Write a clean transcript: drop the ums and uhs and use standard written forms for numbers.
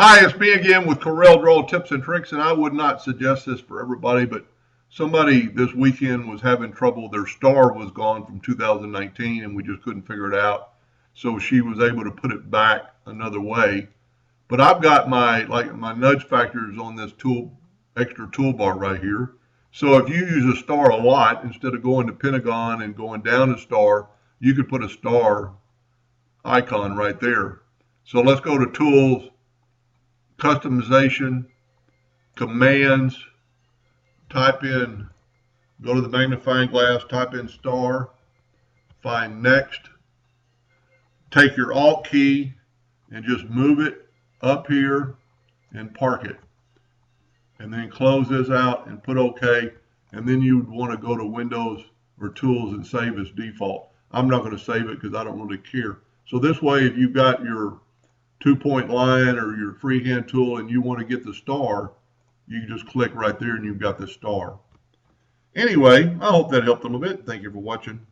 Hi, it's me again with Corel Draw tips and tricks, and I would not suggest this for everybody, but somebody this weekend was having trouble. Their star was gone from 2019, and we just couldn't figure it out. So she was able to put it back another way. But I've got my nudge factors on this extra toolbar right here. So if you use a star a lot, instead of going to Pentagon and going down a star, you could put a star icon right there. So let's go to Tools, Customization, Commands, go to the magnifying glass, type in star, find Next, take your Alt key and just move it up here and park it. And then close this out and put OK. And then you would want to go to Windows or Tools and save as default. I'm not going to save it because I don't really care. So this way, if you've got your 2-point line or your freehand tool and you want to get the star, you can just click right there and you've got the star. Anyway, I hope that helped a little bit. Thank you for watching.